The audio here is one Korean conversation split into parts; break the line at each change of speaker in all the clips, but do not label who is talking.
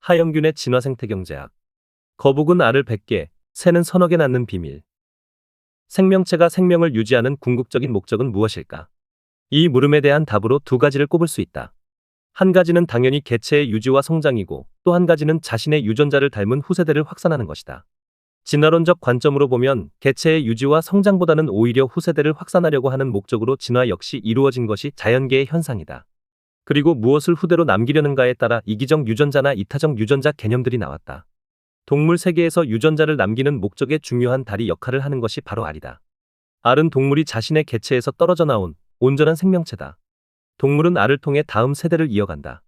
하영균의 진화생태경제학. 거북은 알을 100개, 새는 서너 개 낳는 비밀. 생명체가 생명을 유지하는 궁극적인 목적은 무엇일까? 이 물음에 대한 답으로 두 가지를 꼽을 수 있다. 한 가지는 당연히 개체의 유지와 성장이고, 또 한 가지는 자신의 유전자를 닮은 후세대를 확산하는 것이다. 진화론적 관점으로 보면 개체의 유지와 성장보다는 오히려 후세대를 확산하려고 하는 목적으로 진화 역시 이루어진 것이 자연계의 현상이다. 그리고 무엇을 후대로 남기려는가에 따라 이기적 유전자나 이타적 유전자 개념들이 나왔다. 동물 세계에서 유전자를 남기는 목적에 중요한 다리 역할을 하는 것이 바로 알이다. 알은 동물이 자신의 개체에서 떨어져 나온 온전한 생명체다. 동물은 알을 통해 다음 세대를 이어간다.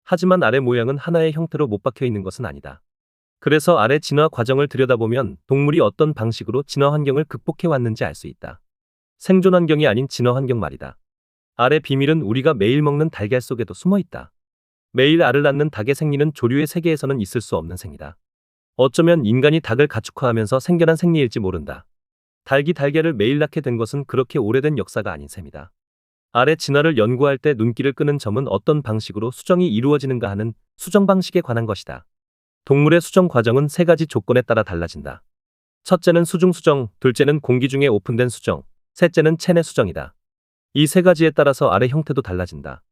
하지만 알의 모양은 하나의 형태로 못 박혀 있는 것은 아니다. 그래서 알의 진화 과정을 들여다보면 동물이 어떤 방식으로 진화 환경을 극복해 왔는지 알 수 있다. 생존 환경이 아닌 진화 환경 말이다. 알의 비밀은 우리가 매일 먹는 달걀 속에도 숨어 있다. 매일 알을 낳는 닭의 생리는 조류의 세계에서는 있을 수 없는 생이다. 어쩌면 인간이 닭을 가축화하면서 생겨난 생리일지 모른다. 닭이 달걀을 매일 낳게 된 것은 그렇게 오래된 역사가 아닌 셈이다. 알의 진화를 연구할 때 눈길을 끄는 점은 어떤 방식으로 수정이 이루어지는가 하는 수정 방식에 관한 것이다. 동물의 수정 과정은 세 가지 조건에 따라 달라진다. 첫째는 수중 수정, 둘째는 공기 중에 오픈된 수정, 셋째는 체내 수정이다. 이 세 가지에 따라서 알의 형태도 달라진다.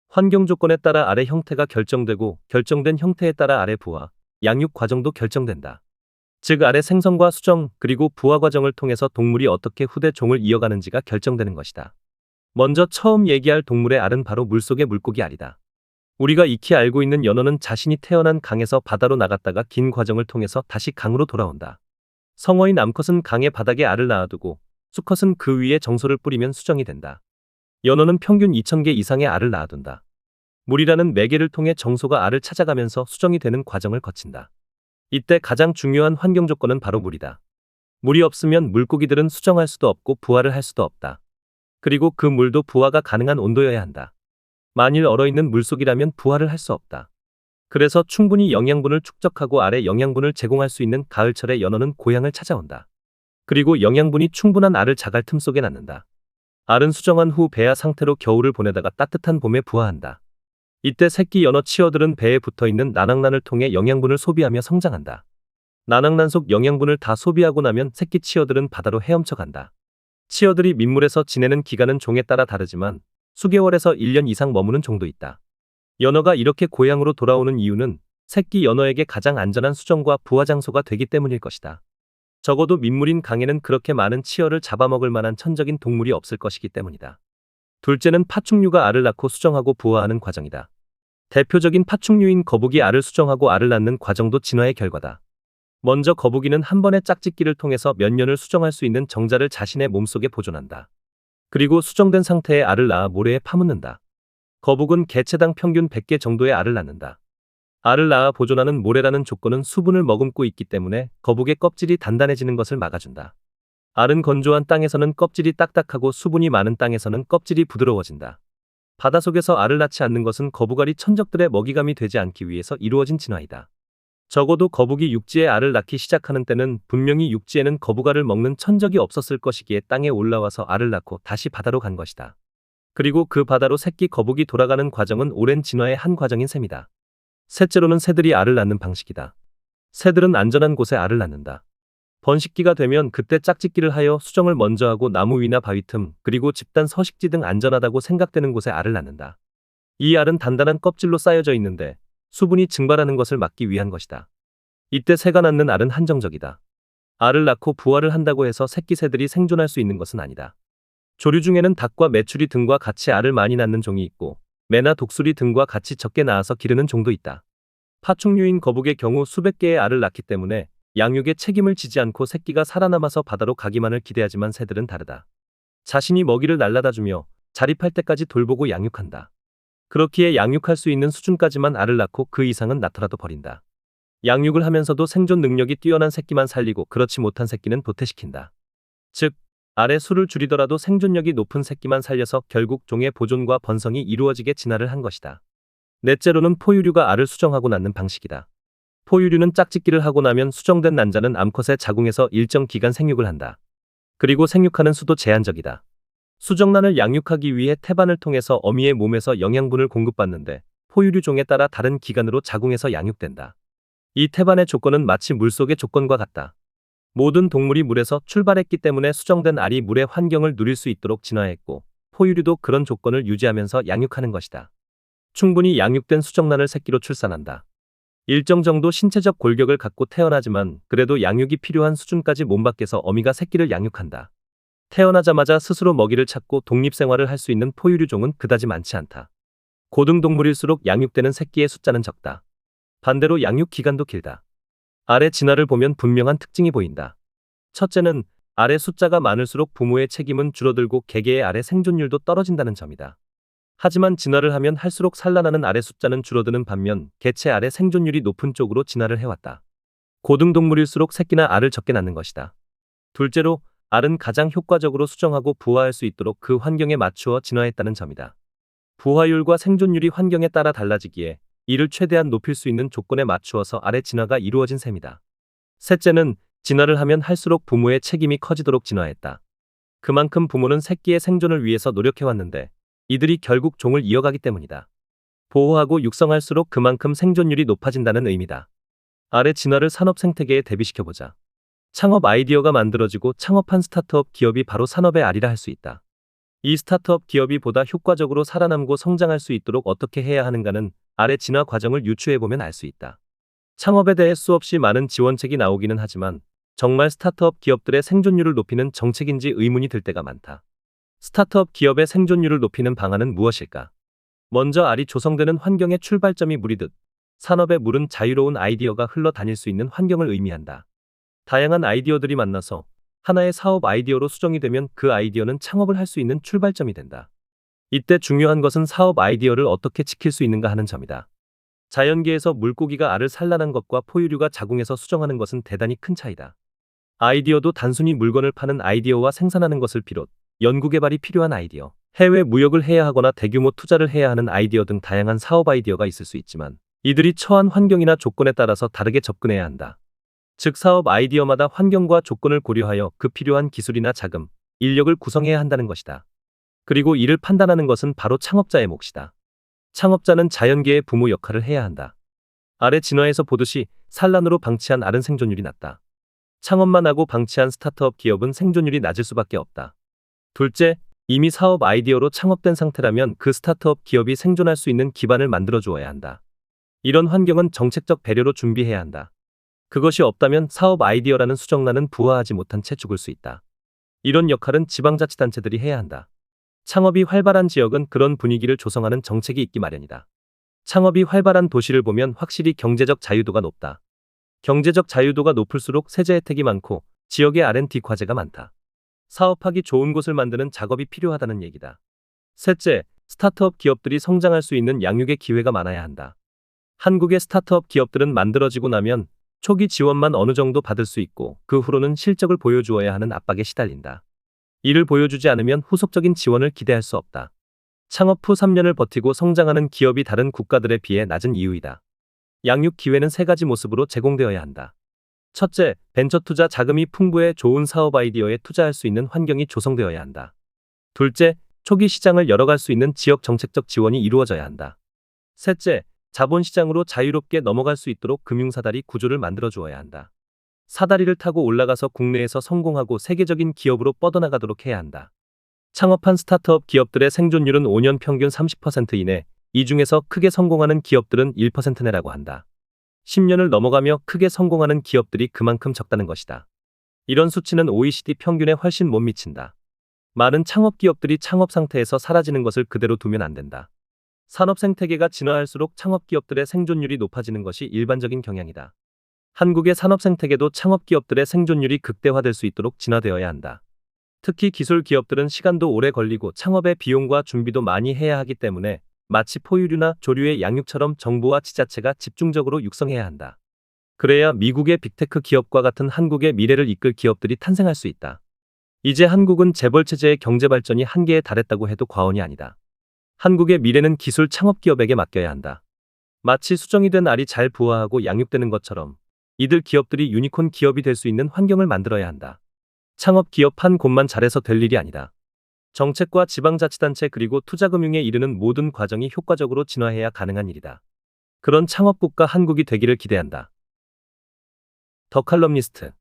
환경 조건에 따라 알의 형태가 결정되고, 결정된 형태에 따라 알의 부화, 양육 과정도 결정된다. 즉 알의 생성과 수정 그리고 부화 과정을 통해서 동물이 어떻게 후대 종을 이어가는지가 결정되는 것이다. 먼저 처음 얘기할 동물의 알은 바로 물속의 물고기 알이다. 우리가 익히 알고 있는 연어는 자신이 태어난 강에서 바다로 나갔다가 긴 과정을 통해서 다시 강으로 돌아온다. 성어인 암컷은 강의 바닥에 알을 낳아두고 수컷은 그 위에 정소를 뿌리면 수정이 된다. 연어는 평균 2000개 이상의 알을 낳아둔다. 물이라는 매개를 통해 정소가 알을 찾아가면서 수정이 되는 과정을 거친다. 이때 가장 중요한 환경 조건은 바로 물이다. 물이 없으면 물고기들은 수정할 수도 없고 부화를 할 수도 없다. 그리고 그 물도 부화가 가능한 온도여야 한다. 만일 얼어있는 물속이라면 부화를 할 수 없다. 그래서 충분히 영양분을 축적하고 알에 영양분을 제공할 수 있는 가을철에 연어는 고향을 찾아온다. 그리고 영양분이 충분한 알을 자갈 틈 속에 낳는다. 알은 수정한 후 배아 상태로 겨울을 보내다가 따뜻한 봄에 부화한다. 이때 새끼 연어 치어들은 배에 붙어있는 난황란을 통해 영양분을 소비하며 성장한다. 난황란 속 영양분을 다 소비하고 나면 새끼 치어들은 바다로 헤엄쳐 간다. 치어들이 민물에서 지내는 기간은 종에 따라 다르지만 수개월에서 1년 이상 머무는 종도 있다. 연어가 이렇게 고향으로 돌아오는 이유는 새끼 연어에게 가장 안전한 수정과 부화 장소가 되기 때문일 것이다. 적어도 민물인 강에는 그렇게 많은 치어를 잡아먹을 만한 천적인 동물이 없을 것이기 때문이다. 둘째는 파충류가 알을 낳고 수정하고 부화하는 과정이다. 대표적인 파충류인 거북이 알을 수정하고 알을 낳는 과정도 진화의 결과다. 먼저 거북이는 한 번의 짝짓기를 통해서 몇 년을 수정할 수 있는 정자를 자신의 몸속에 보존한다. 그리고 수정된 상태의 알을 낳아 모래에 파묻는다. 거북은 개체당 평균 100개 정도의 알을 낳는다. 알을 낳아 보존하는 모래라는 조건은 수분을 머금고 있기 때문에 거북의 껍질이 단단해지는 것을 막아준다. 알은 건조한 땅에서는 껍질이 딱딱하고 수분이 많은 땅에서는 껍질이 부드러워진다. 바닷속에서 알을 낳지 않는 것은 거북알이 천적들의 먹이감이 되지 않기 위해서 이루어진 진화이다. 적어도 거북이 육지에 알을 낳기 시작하는 때는 분명히 육지에는 거북알을 먹는 천적이 없었을 것이기에 땅에 올라와서 알을 낳고 다시 바다로 간 것이다. 그리고 그 바다로 새끼 거북이 돌아가는 과정은 오랜 진화의 한 과정인 셈이다. 셋째로는 새들이 알을 낳는 방식이다. 새들은 안전한 곳에 알을 낳는다. 번식기가 되면 그때 짝짓기를 하여 수정을 먼저 하고 나무 위나 바위 틈, 그리고 집단 서식지 등 안전하다고 생각되는 곳에 알을 낳는다. 이 알은 단단한 껍질로 쌓여져 있는데 수분이 증발하는 것을 막기 위한 것이다. 이때 새가 낳는 알은 한정적이다. 알을 낳고 부화를 한다고 해서 새끼 새들이 생존할 수 있는 것은 아니다. 조류 중에는 닭과 메추리 등과 같이 알을 많이 낳는 종이 있고 매나 독수리 등과 같이 적게 낳아서 기르는 종도 있다. 파충류인 거북의 경우 수백 개의 알을 낳기 때문에 양육에 책임을 지지 않고 새끼가 살아남아서 바다로 가기만을 기대하지만 새들은 다르다. 자신이 먹이를 날라다 주며 자립할 때까지 돌보고 양육한다. 그렇기에 양육할 수 있는 수준까지만 알을 낳고 그 이상은 낳더라도 버린다. 양육을 하면서도 생존 능력이 뛰어난 새끼만 살리고 그렇지 못한 새끼는 도태시킨다. 즉, 알의 수를 줄이더라도 생존력이 높은 새끼만 살려서 결국 종의 보존과 번성이 이루어지게 진화를 한 것이다. 넷째로는 포유류가 알을 수정하고 낳는 방식이다. 포유류는 짝짓기를 하고 나면 수정된 난자는 암컷의 자궁에서 일정 기간 생육을 한다. 그리고 생육하는 수도 제한적이다. 수정란을 양육하기 위해 태반을 통해서 어미의 몸에서 영양분을 공급받는데 포유류 종에 따라 다른 기간으로 자궁에서 양육된다. 이 태반의 조건은 마치 물속의 조건과 같다. 모든 동물이 물에서 출발했기 때문에 수정된 알이 물의 환경을 누릴 수 있도록 진화했고, 포유류도 그런 조건을 유지하면서 양육하는 것이다. 충분히 양육된 수정란을 새끼로 출산한다. 일정 정도 신체적 골격을 갖고 태어나지만 그래도 양육이 필요한 수준까지 몸 밖에서 어미가 새끼를 양육한다. 태어나자마자 스스로 먹이를 찾고 독립생활을 할 수 있는 포유류 종은 그다지 많지 않다. 고등동물일수록 양육되는 새끼의 숫자는 적다. 반대로 양육 기간도 길다. 알의 진화를 보면 분명한 특징이 보인다. 첫째는 알의 숫자가 많을수록 부모의 책임은 줄어들고 개개의 알의 생존율도 떨어진다는 점이다. 하지만 진화를 하면 할수록 산란하는 알의 숫자는 줄어드는 반면 개체 알의 생존율이 높은 쪽으로 진화를 해왔다. 고등동물일수록 새끼나 알을 적게 낳는 것이다. 둘째로 알은 가장 효과적으로 수정하고 부화할 수 있도록 그 환경에 맞추어 진화했다는 점이다. 부화율과 생존율이 환경에 따라 달라지기에 이를 최대한 높일 수 있는 조건에 맞추어서 알의 진화가 이루어진 셈이다. 셋째는 진화를 하면 할수록 부모의 책임이 커지도록 진화했다. 그만큼 부모는 새끼의 생존을 위해서 노력해왔는데 이들이 결국 종을 이어가기 때문이다. 보호하고 육성할수록 그만큼 생존율이 높아진다는 의미다. 알의 진화를 산업 생태계에 대비시켜보자. 창업 아이디어가 만들어지고 창업한 스타트업 기업이 바로 산업의 알이라 할 수 있다. 이 스타트업 기업이 보다 효과적으로 살아남고 성장할 수 있도록 어떻게 해야 하는가는 알의 진화 과정을 유추해보면 알 수 있다. 창업에 대해 수없이 많은 지원책이 나오기는 하지만 정말 스타트업 기업들의 생존율을 높이는 정책인지 의문이 들 때가 많다. 스타트업 기업의 생존율을 높이는 방안은 무엇일까? 먼저 알이 조성되는 환경의 출발점이 물이듯 산업의 물은 자유로운 아이디어가 흘러다닐 수 있는 환경을 의미한다. 다양한 아이디어들이 만나서 하나의 사업 아이디어로 수정이 되면 그 아이디어는 창업을 할 수 있는 출발점이 된다. 이때 중요한 것은 사업 아이디어를 어떻게 지킬 수 있는가 하는 점이다. 자연계에서 물고기가 알을 산란한 것과 포유류가 자궁에서 수정하는 것은 대단히 큰 차이다. 아이디어도 단순히 물건을 파는 아이디어와 생산하는 것을 비롯 연구개발이 필요한 아이디어, 해외 무역을 해야 하거나 대규모 투자를 해야 하는 아이디어 등 다양한 사업 아이디어가 있을 수 있지만 이들이 처한 환경이나 조건에 따라서 다르게 접근해야 한다. 즉 사업 아이디어마다 환경과 조건을 고려하여 그 필요한 기술이나 자금, 인력을 구성해야 한다는 것이다. 그리고 이를 판단하는 것은 바로 창업자의 몫이다. 창업자는 자연계의 부모 역할을 해야 한다. 알의 진화에서 보듯이 산란으로 방치한 알은 생존율이 낮다. 창업만 하고 방치한 스타트업 기업은 생존율이 낮을 수밖에 없다. 둘째, 이미 사업 아이디어로 창업된 상태라면 그 스타트업 기업이 생존할 수 있는 기반을 만들어 주어야 한다. 이런 환경은 정책적 배려로 준비해야 한다. 그것이 없다면 사업 아이디어라는 수정란은 부화하지 못한 채 죽을 수 있다. 이런 역할은 지방자치단체들이 해야 한다. 창업이 활발한 지역은 그런 분위기를 조성하는 정책이 있기 마련이다. 창업이 활발한 도시를 보면 확실히 경제적 자유도가 높다. 경제적 자유도가 높을수록 세제 혜택이 많고 지역의 R&D 과제가 많다. 사업하기 좋은 곳을 만드는 작업이 필요하다는 얘기다. 셋째, 스타트업 기업들이 성장할 수 있는 양육의 기회가 많아야 한다. 한국의 스타트업 기업들은 만들어지고 나면 초기 지원만 어느 정도 받을 수 있고 그 후로는 실적을 보여주어야 하는 압박에 시달린다. 이를 보여주지 않으면 후속적인 지원을 기대할 수 없다. 창업 후 3년을 버티고 성장하는 기업이 다른 국가들에 비해 낮은 이유이다. 양육 기회는 세 가지 모습으로 제공되어야 한다. 첫째, 벤처 투자 자금이 풍부해 좋은 사업 아이디어에 투자할 수 있는 환경이 조성되어야 한다. 둘째, 초기 시장을 열어갈 수 있는 지역 정책적 지원이 이루어져야 한다. 셋째, 자본시장으로 자유롭게 넘어갈 수 있도록 금융사다리 구조를 만들어 주어야 한다. 사다리를 타고 올라가서 국내에서 성공하고 세계적인 기업으로 뻗어나가도록 해야 한다. 창업한 스타트업 기업들의 생존율은 5년 평균 30% 이내, 이 중에서 크게 성공하는 기업들은 1% 내라고 한다. 10년을 넘어가며 크게 성공하는 기업들이 그만큼 적다는 것이다. 이런 수치는 OECD 평균에 훨씬 못 미친다. 많은 창업 기업들이 창업 상태에서 사라지는 것을 그대로 두면 안 된다. 산업 생태계가 진화할수록 창업 기업들의 생존율이 높아지는 것이 일반적인 경향이다. 한국의 산업 생태계도 창업 기업들의 생존율이 극대화될 수 있도록 진화되어야 한다. 특히 기술 기업들은 시간도 오래 걸리고 창업의 비용과 준비도 많이 해야 하기 때문에 마치 포유류나 조류의 양육처럼 정부와 지자체가 집중적으로 육성해야 한다. 그래야 미국의 빅테크 기업과 같은 한국의 미래를 이끌 기업들이 탄생할 수 있다. 이제 한국은 재벌체제의 경제발전이 한계에 달했다고 해도 과언이 아니다. 한국의 미래는 기술 창업 기업에게 맡겨야 한다. 마치 수정이 된 알이 잘 부화하고 양육되는 것처럼 이들 기업들이 유니콘 기업이 될 수 있는 환경을 만들어야 한다. 창업 기업 한 곳만 잘해서 될 일이 아니다. 정책과 지방자치단체 그리고 투자금융에 이르는 모든 과정이 효과적으로 진화해야 가능한 일이다. 그런 창업국가 한국이 되기를 기대한다. 더 칼럼니스트